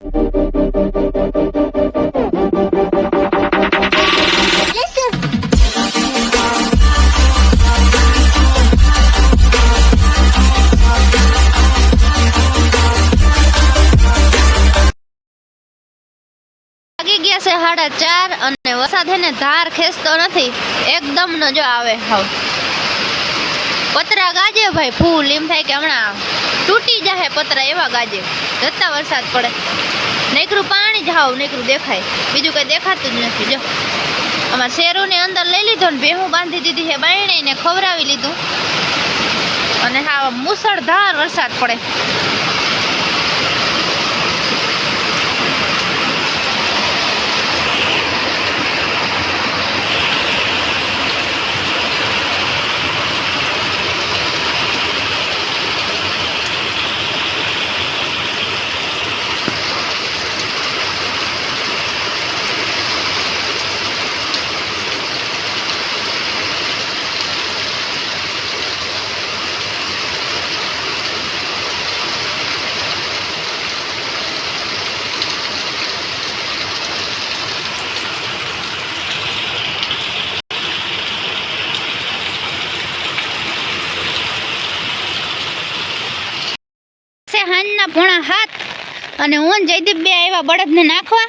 ગયા છે 4:30 અને વરસાદ હે ને ધાર ખેંચતો નથી, એકદમ નો જો આવે. હાવ પતરા ગાજે ભાઈ ફૂલ, એમ થાય કે હમણાં તૂટી જાય પતરા, એવા ગાજે. જતા વરસાદ પડે, નેકરું પાણી જ હાવ નેકરું દેખાય, બીજું કઈ દેખાતું જ નથી. જો અમારા શેરોને અંદર લઈ લીધો ને ભેહું બાંધી દીધી છે બાયણે ને ખવડાવી લીધું, અને હા મુસળધાર વરસાદ પડે. હાંજના 6:45 અને હું જયદીપ બે આવ્યા બળદને નાખવા.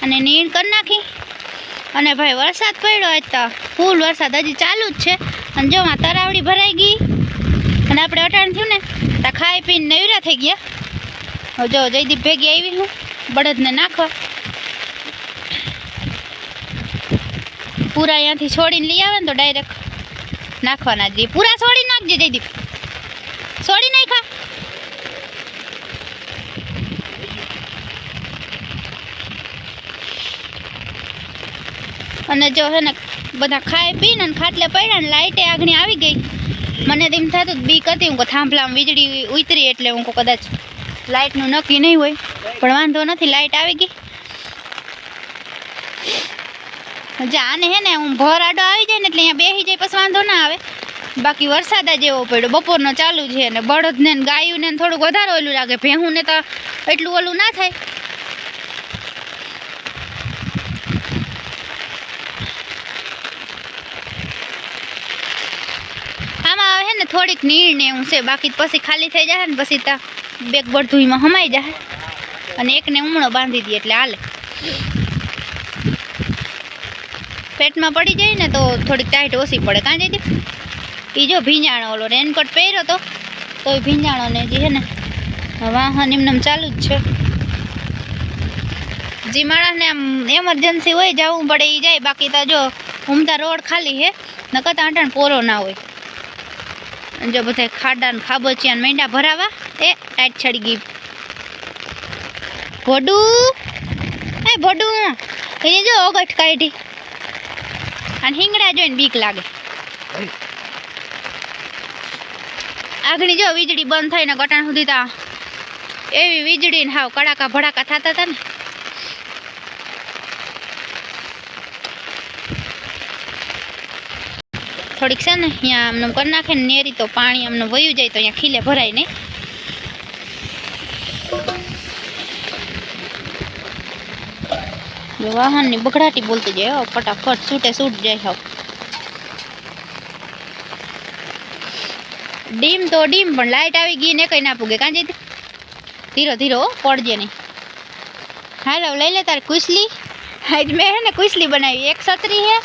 અને નીણ કરી નાખી. અને ભાઈ વરસાદ પડ્યો આજ તો ફૂલ વરસાદ હજી ચાલુ જ છે. અને જો માં તરાવડી ભરાઈ ગઈ અને આપણે અટાણ થયું ને તો ખાઈ પીને નવરા થઈ ગયા. જો જયદીપ ભેગી આવી હું બળદને નાખવા. પૂરા અહીંયાથી છોડીને લઈ આવે ને તો ડાયરેક્ટ નાખવાના જ. પૂરા છોડી નાખજે જયદીપ, છોડી નાખા. અને જો હે ને બધા ખાઈ પીને ખાટલે પડ્યા ને લાઈટે આગળ આવી ગઈ. મને તેમ થતું બીક હતી, હું થાંભલામાં વીજળી ઉતરી એટલે હું કદાચ લાઇટનું નક્કી નહીં હોય, પણ વાંધો નથી, લાઇટ આવી ગઈ. આને હે ને હું ભર આડો આવી જાય ને એટલે અહીંયા બેસી જાય પછી વાંધો ના આવે. બાકી વરસાદ જ એવો પડ્યો, બપોરનો ચાલુ છે ને બળદને ને ગાયુંને થોડુંક વધારે ઓલું લાગે, ભેહું ને તો એટલું ઓલું ના થાય. આમાં આવે ને થોડીક નીણ ને એવું છે, બાકી પછી ખાલી થઈ જાય ને પછી તો બેગ બળધુંમાં હમાઈ જાય. અને એકને ઉમણો બાંધી દઈએ એટલે હાલે. પેટમાં પડી જાય ને તો થોડીક ટાઈટ ઓછી પડે. કાં જઈ એ જો ભીંજાણો ઓલો રેનકોટ પહેર્યો તો એ ભીંજાણો ને જે છે ને વાહન એમને ચાલુ જ છે. જે માણસને આમ એમરજન્સી હોય જવું પડે એ જાય, બાકી તો જો ઉમતા રોડ ખાલી હે, નકર આંટણ પોરો ના હોય. જો બધા ખાડા ને ખાબોચિયા ને મેંડા ભરાવા એ ટાઈટ ચડી ગઈ. ભોડું એની જો ઓગટ કાઢી અને હિંગડા જોઈને બીક લાગે. આગળ જો વીજળી બંધ થઈને ગટાણ સુધી તા એવી વીજળી ને હાવ કડાકા ભડાકા થતા હતા ને. થોડીક છે ને અહીંયા આમને કરી નાખે ને નેરી તો પાણી આમને વયું જાય તો અહીંયા ખીલે ભરાય નહીં. વાહનની બગડાટી બોલતી જાય, ફટાફટ છૂટે છૂટ જાય. હાવ ડીમ તો ડીમ, પણ લાઇટ આવી ગઈ ને કઈ ના પૂગે. કાં જઈ ધીરો ધીરો પડજે નહીં. હાલો લઈ લે તારે કુસલી. આજ મેં હે ને કુસલી બનાવી, એક છત્રી હે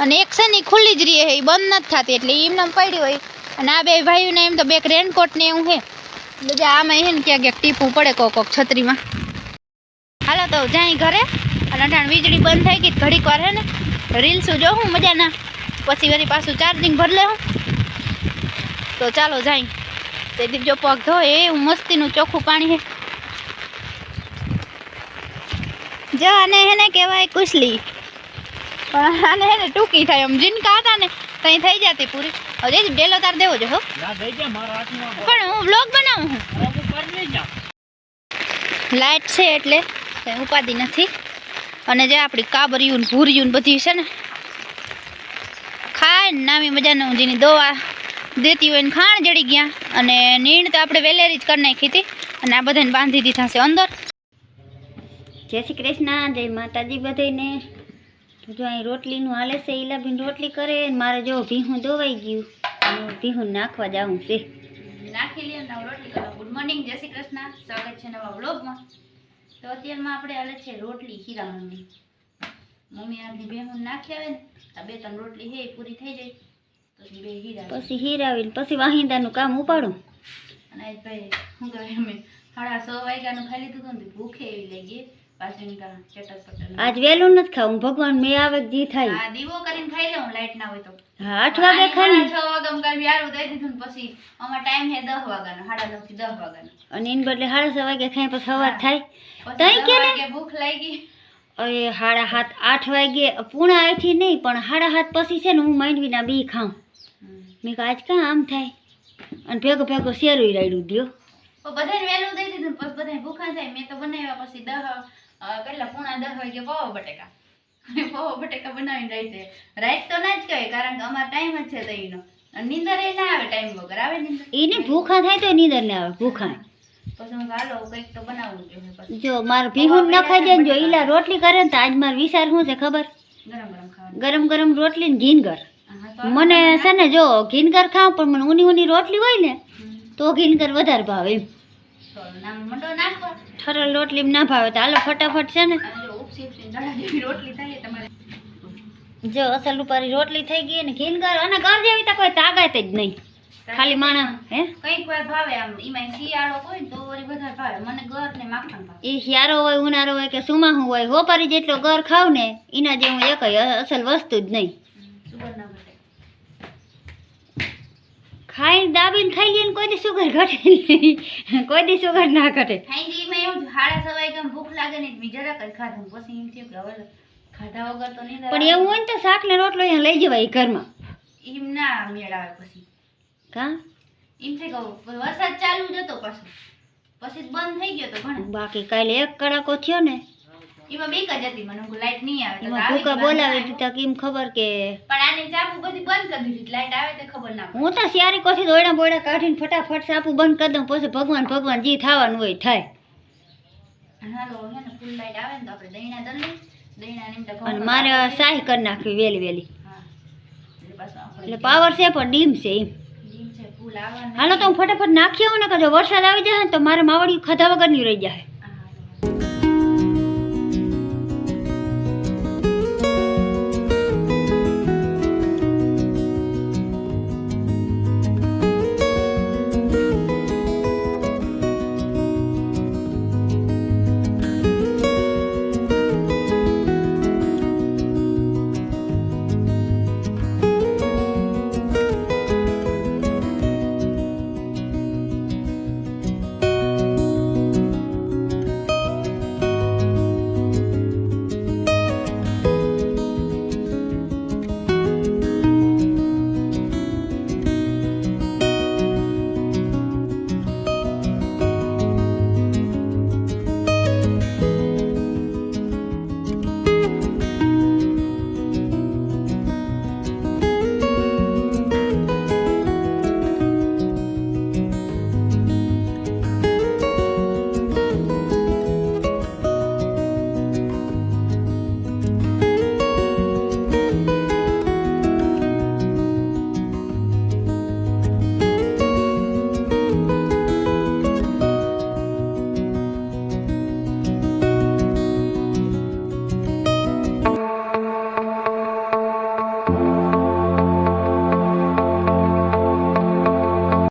અને એક છે ને ખુલ્લી જ રહી હે, એ બંધ નથી થતી એટલે એમને પડી હોય. અને આ બે ભાઈઓને એમ તો બે રેનકોટ ને એવું હે, બીજા આમાં હે ને ક્યાંક ક્યાંક ટીપું પડે કોક છત્રીમાં. હાલો તો જાય ઘરે. અને અટાણ વીજળી બંધ થઈ ગઈ, ઘડીક વાર હે ને રીલ્સું જોઉં મજાના, પછી વળી પાછું ચાર્જિંગ ભરી લે હું. તો ચાલો જાય. તેથી જો પગ ધો એવું મસ્તીનું ચોખ્ખું પાણી હે. જો આને હે ને કહેવાય કુસલી, પણ આને હે ને ટૂંકી થાય. આમ જીનકા હતા ને ત્યાં થઈ જતી પૂરી. હવે ડેલો તાર દેવો જો હો, પણ હું બ્લોગ બનાવું હું. લાઇટ છે એટલે ઉપાધિ નથી. અને જે આપણી કાબરિયું ભૂરિયું બધી છે ને ખાય ને નામી મજાનું જેની દવા દેતી હોય ને ખાણ જડી ગયા અને નીણ તો આપણે વેલેરી જ કરી નાખી હતી અને આ બધાને બાંધી દીધા છે અંદર. જય શ્રી કૃષ્ણ, જય માતાજી બધાને. જો અહીં રોટલીનું હાલે છે, ઈલાબીન રોટલી કરે ને મારે જો ભીહું દોવાઈ ગયું અને ભીહું નાખવા જવું છે. નાખી લે ને રોટલી કરો. ગુડ મોર્નિંગ, જય શ્રી કૃષ્ણ, સ્વાગત છે નવા વ્લોગમાં. તો અત્યારમાં આપણે હાલે છે રોટલી હીરામણની. મમ્મી આપણી ભીહું નાખી આવે ને આ 2-3 રોટલી છે પૂરી થઈ જાય પછી બે હીરા પછી હીરાવીને પછી વાહિંદાનું કામ ઉપાડું. અને આજ ભાઈ શું કહે અમે 6:30 વાગ્યાનું ખાઈ લીધું હતું ને ભૂખે એવી લાગી પાછી ચટક આજ વહેલું નથી ખાવું ભગવાન મેં આવે જી થાય. હા, દીવો કરીને ખાઈ લઉં લાઈટ ના હોય તો. હા, 8 વાગે ખાઈ 6 વાગ્યામાં કાલ યારું દઈ દીધું ને પછી અમાર ટાઈમ હે 10 વાગ્યાનો 9:30 થી 10 વાગ્યાનો અને ઇન બદલે 6:30 વાગે ખાઈ પછી સવાર થાય તઈ કે ને ભૂખ લાગી. અરે 7:30 8 વાગે પૂણા આથી નહીં પણ 7:30 પછી છે ને હું માંડવીના બી ખાઉં. મેં કહ્યું આજ કાં આમ થાય અને ભેગો શેરું રાયડું દ્યો બધાને વહેલું દઈ દીધું પછી બધા ભૂખા થાય. મેં તો બનાવ્યા પછી 10 વાગે પૌવા બટેકા બનાવીને રાઈત તો ના જ કહેવાય કારણ કે અમારો ટાઈમ જ છે તઈનો અને નીંદર એ ના આવે ટાઈમ વગર આવે નીંદર એને ભૂખા થાય તો નીંદર ના આવે ભૂખા પછી હું હાલો કંઈક તો બનાવવું જોઈએ. પછી જો મારું ભીહું ન ખાઈ જાય ને જો ઈલા રોટલી કરે ને તો આજ મારો વિચાર શું છે ખબર? ગરમ રોટલી ને ઘીનગર. મને છે ને જો ઘીનગર ખાવ પણ મને ઊની રોટલી હોય ને તો ઘીનગર વધારે ભાવે એમ. ઠરેલ રોટલી ના ભાવે તો હાલો ફટાફટ છે ને જો અસલ રૂપારી રોટલી થઈ ગઈ ને ઘીનગર અને ઘર જેવી તો કોઈ તાકાત જ નહીં. ખાલી માણા હે કઈક વાર ભાવે આમ ઈમાં શિયાળો હોય તો વળી વધારે ભાવે મને ઘર ને માખણ ભાવે. ઈ શિયાળો હોય ઉનાળો હોય કે સુમાહું હોય હોપારી જેટલો ઘર ખાવ ને એના જેવું એક અસલ વસ્તુ જ નહીં. ખાઈ દાબીને ખાઈ લઈએ કોઈ દી સુગર ઘટે નહીં કોઈ દી સુગર ના ઘટે. ખાઈ દીમાં એવું 6:30 વાગ્યા ભૂખ લાગે ને મેં જરાક જ ખાધું પછી એમ થયું કે હવે ખાધા વગર તો નહીં. પણ એવું હોય ને તો શાક ને રોટલો અહીંયા લઈ જવાય ઘરમાં એમ ના મેળ આવે પછી કા એમ થઈ ગયું વરસાદ ચાલુ જ હતો પછી બંધ થઈ ગયો તો ઘણા. બાકી કાલે એક કડાકો થયો ને એમાં બીક જ હતી મને લાઈટ નહીં આવે તો ભૂકા બોલાવી દીધા કેમ ખબર કે પણ આની ચાપુ બધી બંધ કરી દીધી લાઈટ આવે તે ખબર ના. હું તો સિયારી કોથી દોડા બોડા કાઢીને ફટાફટ ચાપુ બંધ કરી દઉં પછી ભગવાન જી થવાનું હોય થાય. હાલો હે ને ફૂલ લાઈટ આવે ને તો આપણે દહીણા દલ્લી દહીણા ની તો અને મારે સાહી કરી નાખવી વેલી હા એટલે પાવર છે પણ ડીમ છે એમ ફૂલ આવવાનું. હાલો તો હું ફટાફટ નાખી આવું ને કે જો વરસાદ આવી જાય ને તો મારે માવડી ખાધા વગર ની રહી જાય.